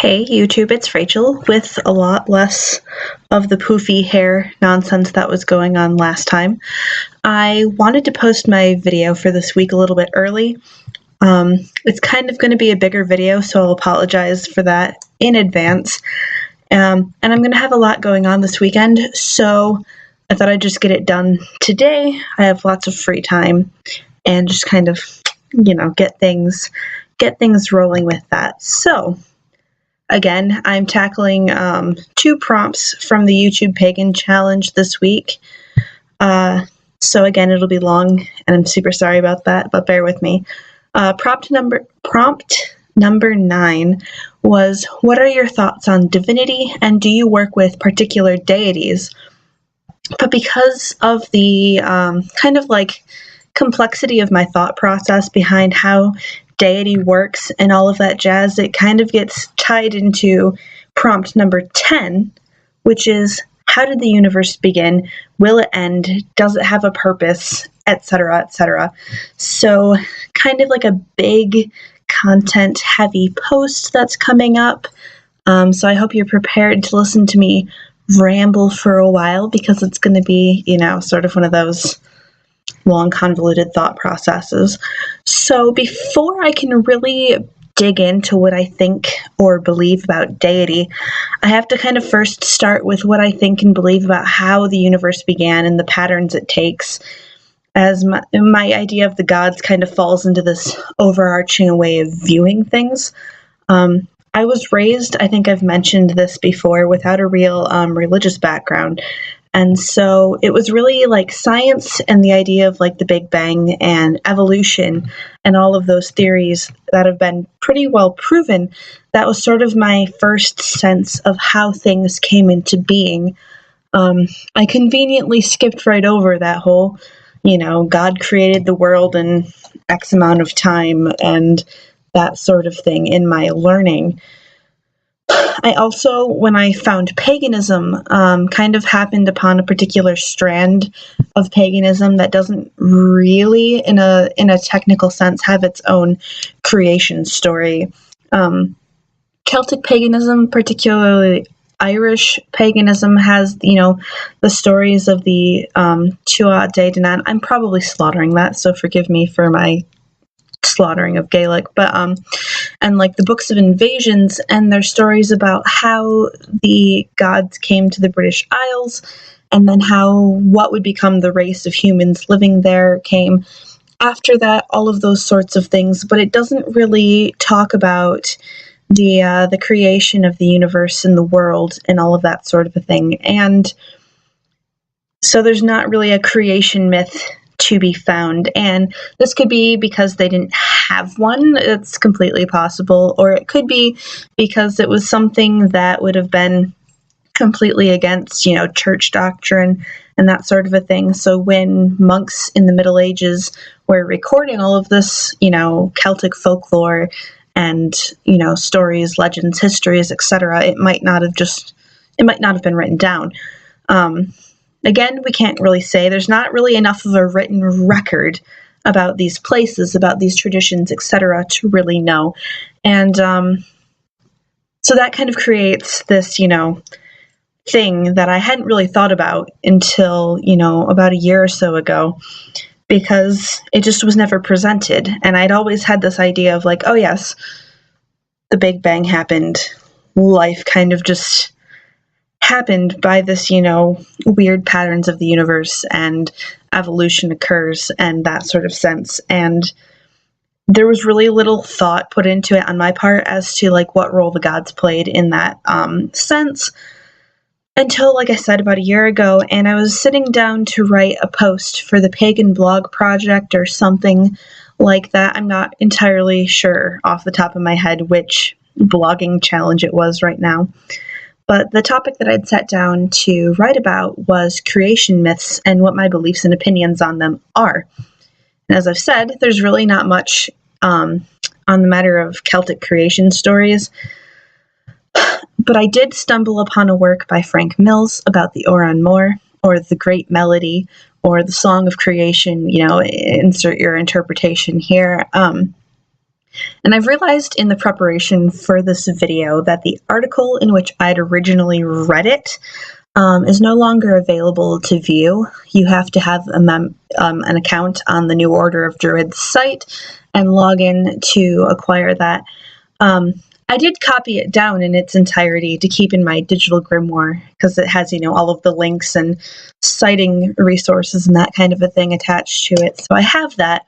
Hey YouTube, it's Rachel with a lot less of the poofy hair nonsense that was going on last time. I wanted to post my video for this week a little bit early. It's kind of going to be a bigger video, so I'll apologize for that in advance. And I'm going to have a lot going on this weekend, so I thought I'd just get it done today. I have lots of free time and just kind of, get things rolling with that. So, again, I'm tackling 2 prompts from the YouTube Pagan challenge this week. So again, it'll be long, and I'm super sorry about that, but bear with me. Prompt number 9 was, what are your thoughts on divinity, and do you work with particular deities? But because of the kind of like complexity of my thought process behind how deity works and all of that jazz, it kind of gets tied into prompt number 10, which is, how did the universe begin? Will it end? Does it have a purpose? Etc., etc. So kind of like a big content heavy post that's coming up. So I hope you're prepared to listen to me ramble for a while, because it's going to be, sort of one of those long, convoluted thought processes. So before I can really dig into what I think or believe about deity, I have to kind of first start with what I think and believe about how the universe began and the patterns it takes, as my idea of the gods kind of falls into this overarching way of viewing things. I was raised, I think I've mentioned this before, without a real religious background. And so it was really like science and the idea of like the Big Bang and evolution and all of those theories that have been pretty well proven. That was sort of my first sense of how things came into being. I conveniently skipped right over that whole, God created the world in X amount of time and that sort of thing in my learning. I also, when I found paganism, kind of happened upon a particular strand of paganism that doesn't really, in a technical sense, have its own creation story. Celtic paganism, particularly Irish paganism, has, the stories of the Tuatha De Danann. I'm probably slaughtering that, so forgive me for my slaughtering of Gaelic, but and like the books of invasions and their stories about how the gods came to the British Isles, and then how what would become the race of humans living there came after that, all of those sorts of things. But it doesn't really talk about the creation of the universe and the world and all of that sort of a thing. And so there's not really a creation myth to be found, and this could be because they didn't have one. It's completely possible, or it could be because it was something that would have been completely against, church doctrine and that sort of a thing. So when monks in the Middle Ages were recording all of this, Celtic folklore and, stories, legends, histories, etc., it might not have been written down. Again, we can't really say. There's not really enough of a written record about these places, about these traditions, etc., to really know. And so that kind of creates this, thing that I hadn't really thought about until, about a year or so ago, because it just was never presented. And I'd always had this idea of like, oh yes, the Big Bang happened. Life kind of just happened by this, weird patterns of the universe, and evolution occurs and that sort of sense. And there was really little thought put into it on my part as to like what role the gods played in that sense, until, like I said, about a year ago, and I was sitting down to write a post for the Pagan blog project or something like that. I'm not entirely sure off the top of my head which blogging challenge it was right now. But the topic that I'd sat down to write about was creation myths and what my beliefs and opinions on them are. And as I've said, there's really not much on the matter of Celtic creation stories. But I did stumble upon a work by Frank Mills about the Oran Mor, or the Great Melody, or the Song of Creation, insert your interpretation here. And I've realized in the preparation for this video that the article in which I'd originally read it is no longer available to view. You have to have an account on the New Order of Druids site and log in to acquire that. I did copy it down in its entirety to keep in my digital grimoire because it has, all of the links and citing resources and that kind of a thing attached to it. So I have that.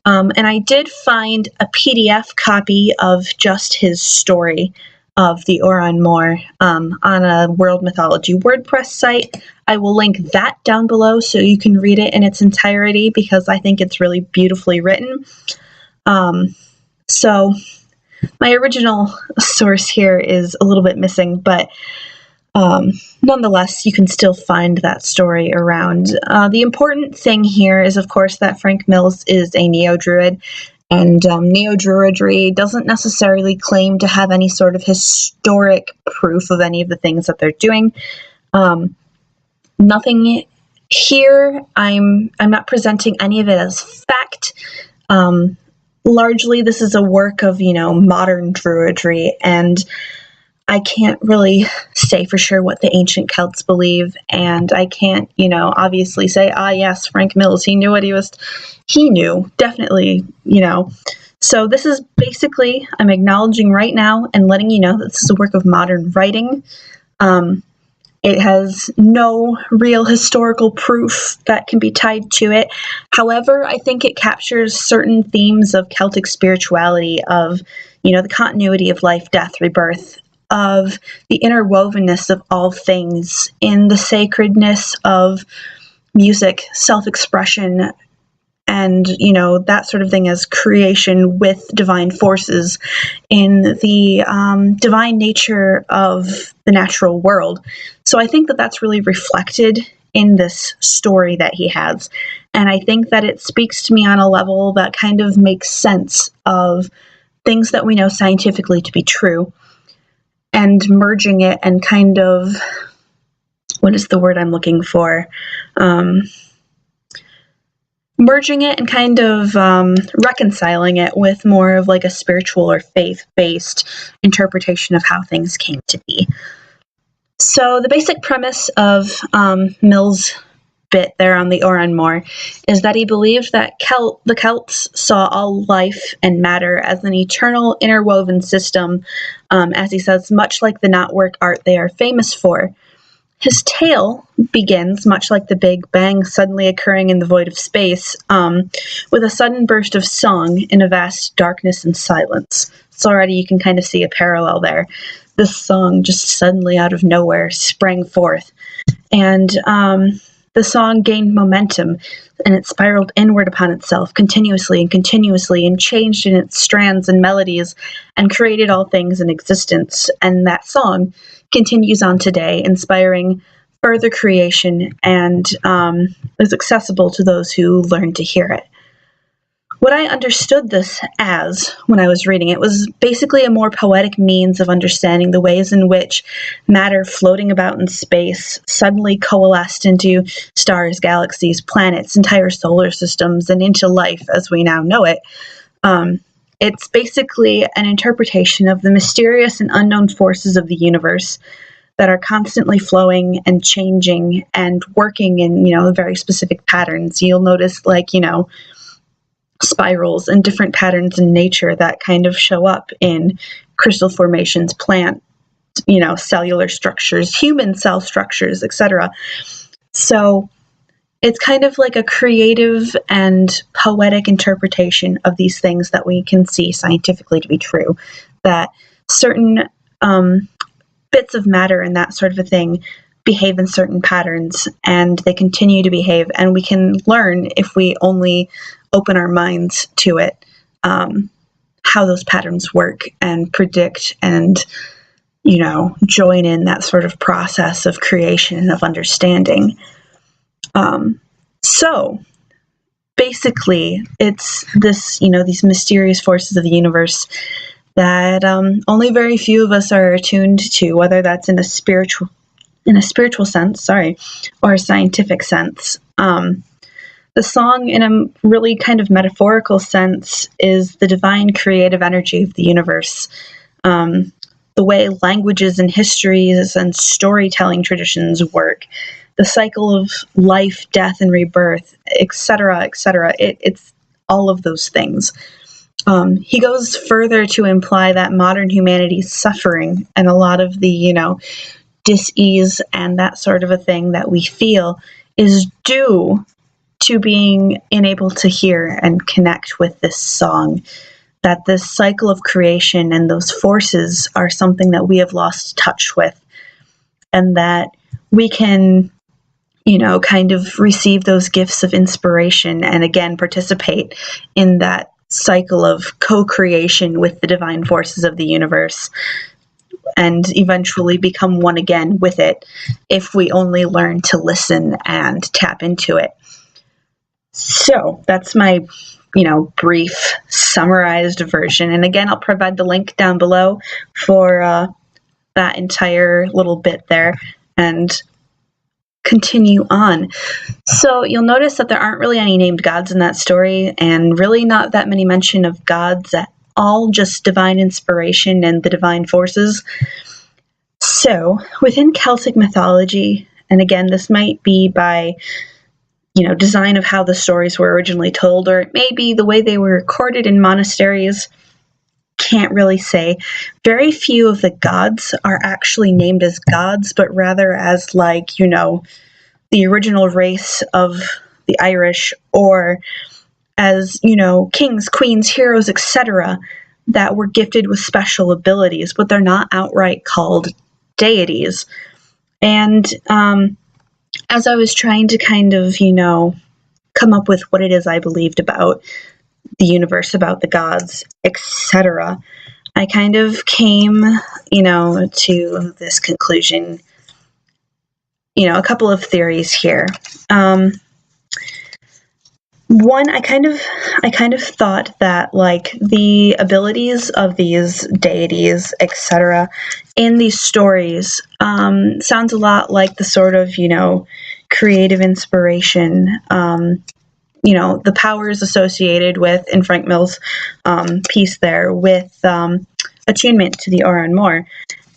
And I did find a PDF copy of just his story of the Oran Mor on a World Mythology WordPress site. I will link that down below so you can read it in its entirety because I think it's really beautifully written. So my original source here is a little bit missing, but nonetheless, you can still find that story around. The important thing here is, of course, that Frank Mills is a neo-Druid, and neo-Druidry doesn't necessarily claim to have any sort of historic proof of any of the things that they're doing. Nothing here, I'm not presenting any of it as fact. Largely, this is a work of, modern Druidry, and I can't really say for sure what the ancient Celts believe, and I can't, obviously say, yes, Frank Mills, he knew what he knew, definitely, So this is basically, I'm acknowledging right now and letting you know that this is a work of modern writing. It has no real historical proof that can be tied to it. However, I think it captures certain themes of Celtic spirituality, of, the continuity of life, death, rebirth, of the interwovenness of all things, in the sacredness of music, self-expression, and, that sort of thing as creation with divine forces, in the divine nature of the natural world. So I think that that's really reflected in this story that he has. And I think that it speaks to me on a level that kind of makes sense of things that we know scientifically to be true, and merging it and kind of, what is the word I'm looking for? Merging it and kind of reconciling it with more of like a spiritual or faith-based interpretation of how things came to be. So the basic premise of Mills' bit there on the Oran Mor is that he believed that the Celts saw all life and matter as an eternal interwoven system, as he says, much like the knotwork art they are famous for. His tale begins, much like the Big Bang suddenly occurring in the void of space, with a sudden burst of song in a vast darkness and silence. So already you can kind of see a parallel there. This song just suddenly out of nowhere sprang forth. And the song gained momentum, and it spiraled inward upon itself continuously and changed in its strands and melodies and created all things in existence. And that song continues on today, inspiring further creation, and is accessible to those who learn to hear it. What I understood this as when I was reading it was basically a more poetic means of understanding the ways in which matter floating about in space suddenly coalesced into stars, galaxies, planets, entire solar systems, and into life as we now know it. It's basically an interpretation of the mysterious and unknown forces of the universe that are constantly flowing and changing and working in, very specific patterns. You'll notice, spirals and different patterns in nature that kind of show up in crystal formations, plant, cellular structures, human cell structures, etc. So it's kind of like a creative and poetic interpretation of these things that we can see scientifically to be true, that certain bits of matter and that sort of a thing behave in certain patterns, and they continue to behave, and we can learn, if we only open our minds to it, how those patterns work and predict and, join in that sort of process of creation and of understanding. So basically it's this, these mysterious forces of the universe that only very few of us are attuned to, whether that's in a spiritual sense, or a scientific sense. The song, in a really kind of metaphorical sense, is the divine creative energy of the universe. The way languages and histories and storytelling traditions work, the cycle of life, death, and rebirth, etc., etc. It's all of those things. He goes further to imply that modern humanity's suffering and a lot of the, dis-ease and that sort of a thing that we feel is due to being unable to hear and connect with this song. That this cycle of creation and those forces are something that we have lost touch with, and that we can, kind of receive those gifts of inspiration and again participate in that cycle of co-creation with the divine forces of the universe and eventually become one again with it if we only learn to listen and tap into it. So that's my brief summarized version. And again, I'll provide the link down below for that entire little bit there and continue on. So you'll notice that there aren't really any named gods in that story, and really not that many mention of gods at all, just divine inspiration and the divine forces. So within Celtic mythology, and again, this might be by design of how the stories were originally told, or it may be the way they were recorded in monasteries, can't really say. Very few of the gods are actually named as gods, but rather as the original race of the Irish, or as, kings, queens, heroes, etc., that were gifted with special abilities, but they're not outright called deities. And as I was trying to kind of, come up with what it is I believed about the universe, about the gods, etc., I kind of came, to this conclusion, a couple of theories here. One, I kind of thought that the abilities of these deities, etc., in these stories sounds a lot like the sort of creative inspiration, the powers associated with, in Frank Mill's piece there, with attunement to the Aura and more.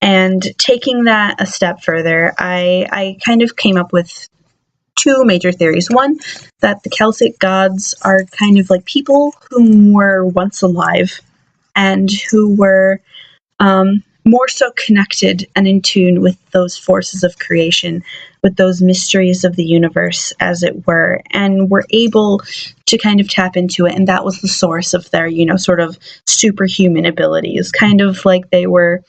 And taking that a step further, I kind of came up with two major theories. One, that the Celtic gods are kind of like people who were once alive and who were more so connected and in tune with those forces of creation, with those mysteries of the universe, as it were, and were able to kind of tap into it. And that was the source of their, sort of superhuman abilities, kind of like they were,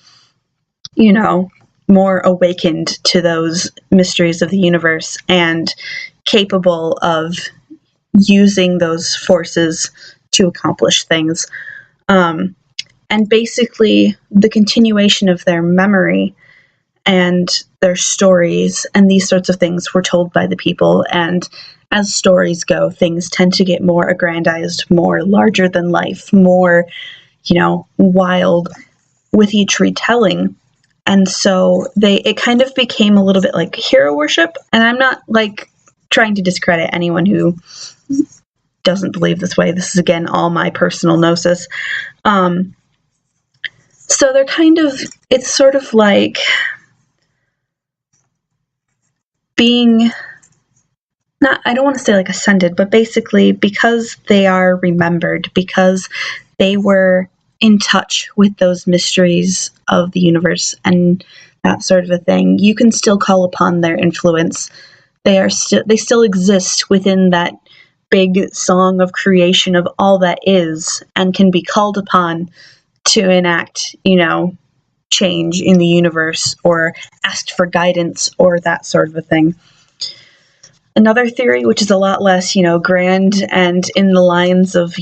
more awakened to those mysteries of the universe and capable of using those forces to accomplish things. And basically, the continuation of their memory and their stories and these sorts of things were told by the people. And as stories go, things tend to get more aggrandized, more larger than life, more, wild with each retelling. And so it kind of became a little bit like hero worship. And I'm not trying to discredit anyone who doesn't believe this way. This is, again, all my personal gnosis. So they're it's sort of like being, I don't want to say ascended, but basically because they are remembered, because they were in touch with those mysteries of the universe and that sort of a thing, you can still call upon their influence. They still exist within that big song of creation of all that is, and can be called upon to enact, change in the universe or asked for guidance or that sort of a thing. Another theory, which is a lot less, grand and in the lines of,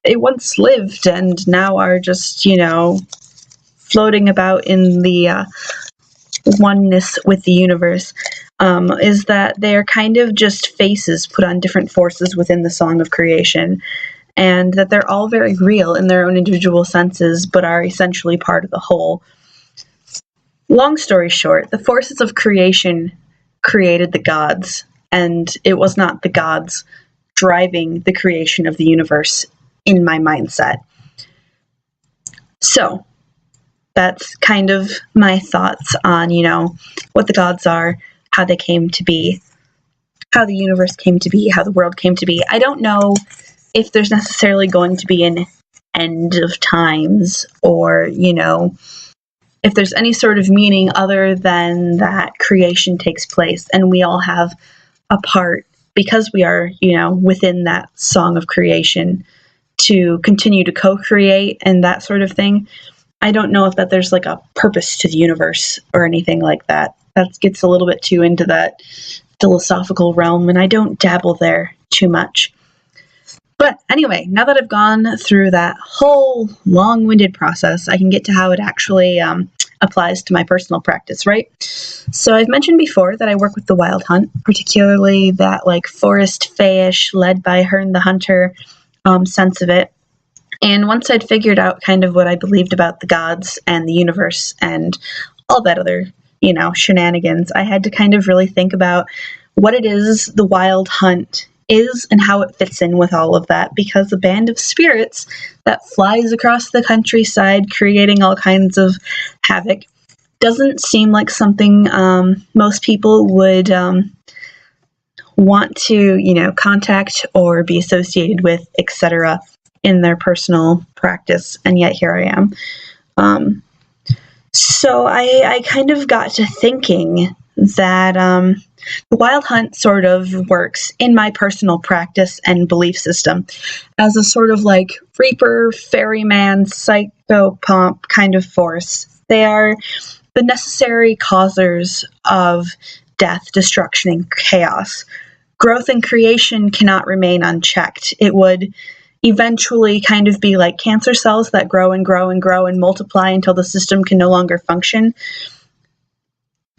they once lived and now are just, floating about in the oneness with the universe, is that they're kind of just faces put on different forces within the song of creation, and that they're all very real in their own individual senses, but are essentially part of the whole. Long story short, the forces of creation created the gods, and it was not the gods driving the creation of the universe in my mindset. So that's kind of my thoughts on, what the gods are, how they came to be, how the universe came to be, how the world came to be. I don't know if there's necessarily going to be an end of times, or, if there's any sort of meaning other than that creation takes place and we all have a part, because we are, within that song of creation, to continue to co-create and that sort of thing. I don't know if that there's like a purpose to the universe or anything like that. That gets a little bit too into that philosophical realm, and I don't dabble there too much. But anyway, now that I've gone through that whole long-winded process, I can get to how it actually applies to my personal practice, right? So I've mentioned before that I work with the Wild Hunt, particularly that like forest fayish, led by Herne the Hunter sense of it. And once I'd figured out kind of what I believed about the gods and the universe and all that other, shenanigans, I had to kind of really think about what it is the Wild Hunt is and how it fits in with all of that, because a band of spirits that flies across the countryside creating all kinds of havoc doesn't seem like something most people would want to, contact or be associated with, etc., in their personal practice, and yet here I am. So I kind of got to thinking that the Wild Hunt sort of works in my personal practice and belief system as a sort of like reaper, ferryman, psychopomp kind of force. They are the necessary causers of death, destruction, and chaos. Growth and creation cannot remain unchecked. It would eventually kind of be like cancer cells that grow and grow and grow and multiply until the system can no longer function.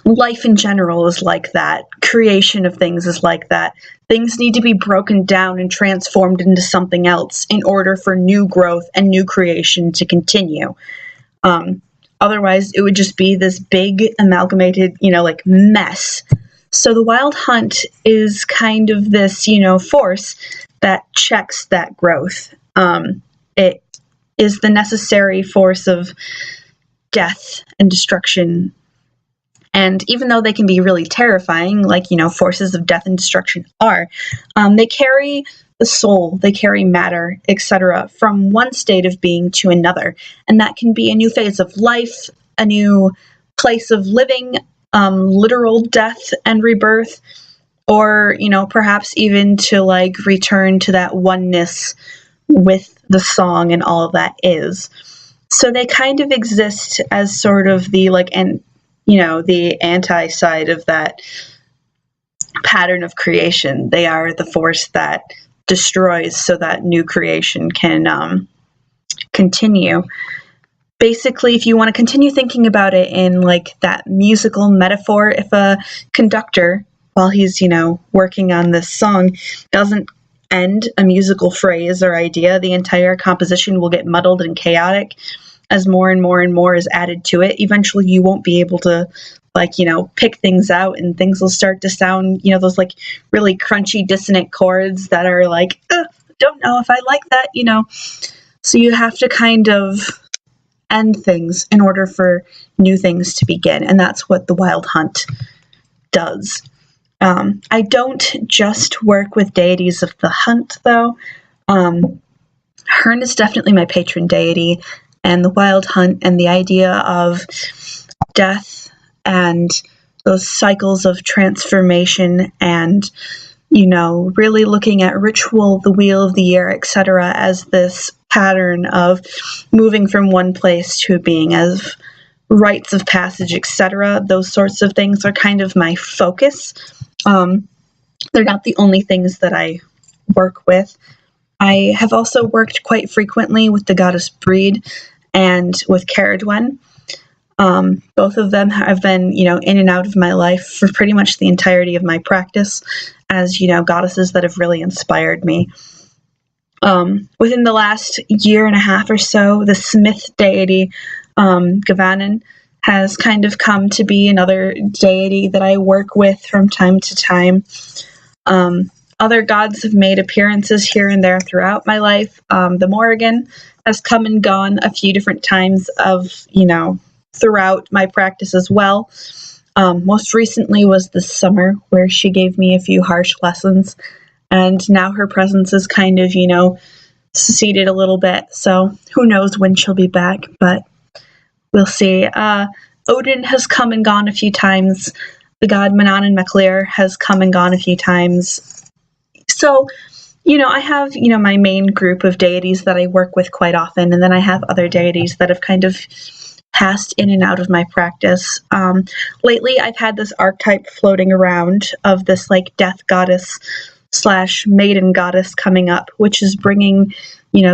Life in general is like that. Creation of things is like that. Things need to be broken down and transformed into something else in order for new growth and new creation to continue. Otherwise, it would just be this big amalgamated, mess. So the Wild Hunt is kind of this, force that checks that growth. It is the necessary force of death and destruction. And even though they can be really terrifying, like, forces of death and destruction are, they carry the soul, they carry matter, etc., from one state of being to another. And that can be a new phase of life, a new place of living, literal death and rebirth, or, perhaps even to like return to that oneness with the song and all of that is. So they kind of exist as sort of the the anti-side of that pattern of creation. They are the force that destroys so that new creation can continue. Basically, if you want to continue thinking about it in like that musical metaphor, if a conductor, while he's, working on this song, doesn't end a musical phrase or idea, the entire composition will get muddled and chaotic as more and more and more is added to it. Eventually, you won't be able to, pick things out, and things will start to sound, those like really crunchy, dissonant chords that are like, don't know if I like that, So you have to kind of end things in order for new things to begin, and that's what the Wild Hunt does. I don't just work with deities of the hunt, though. Herne is definitely my patron deity, and the Wild Hunt and the idea of death and those cycles of transformation and, really looking at ritual, the wheel of the year, etc., as this pattern of moving from one place to a being, as rites of passage, etc. Those sorts of things are kind of my focus. They're not the only things that I work with. I have also worked quite frequently with the goddess Breed and with Caradwen. Both of them have been, in and out of my life for pretty much the entirety of my practice as, goddesses that have really inspired me. Within the last year and a half or so, the smith deity, Gavanin, has kind of come to be another deity that I work with from time to time. Other gods have made appearances here and there throughout my life. The Morrigan has come and gone a few different times throughout my practice as well. Most recently was this summer, where she gave me a few harsh lessons, and now her presence is kind of, seceded a little bit, so who knows when she'll be back, but we'll see. Odin has come and gone a few times. The god Manan and Meklir has come and gone a few times. So, I have, my main group of deities that I work with quite often, and then I have other deities that have kind of passed in and out of my practice. Lately, I've had this archetype floating around of this, death goddess / maiden goddess coming up, which is bringing,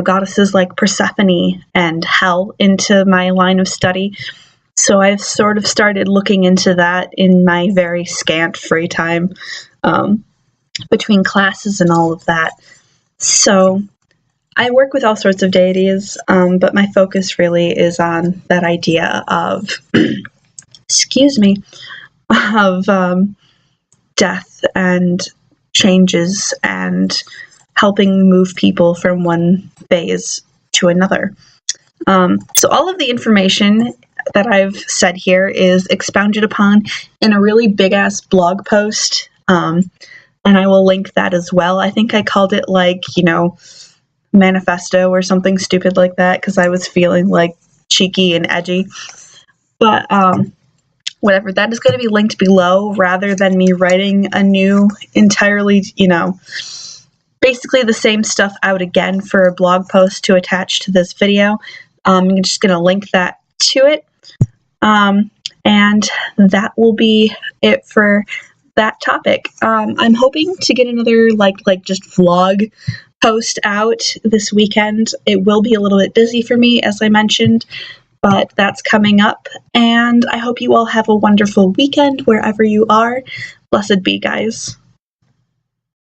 goddesses like Persephone and Hel into my line of study. So I've sort of started looking into that in my very scant free time, between classes and all of that. So I work with all sorts of deities, but my focus really is on that idea of, death and changes and helping move people from one phase to another. So all of the information that I've said here is expounded upon in a really big-ass blog post, and I will link that as well. I think I called it manifesto or something stupid like that because I was feeling cheeky and edgy. But whatever, that is going to be linked below rather than me writing a new entirely, basically the same stuff out again for a blog post to attach to this video. I'm just going to link that to it. And that will be it for that topic. I'm hoping to get another just vlog post out this weekend. It will be a little bit busy for me, as I mentioned, but that's coming up, and I hope you all have a wonderful weekend wherever you are. Blessed be, guys.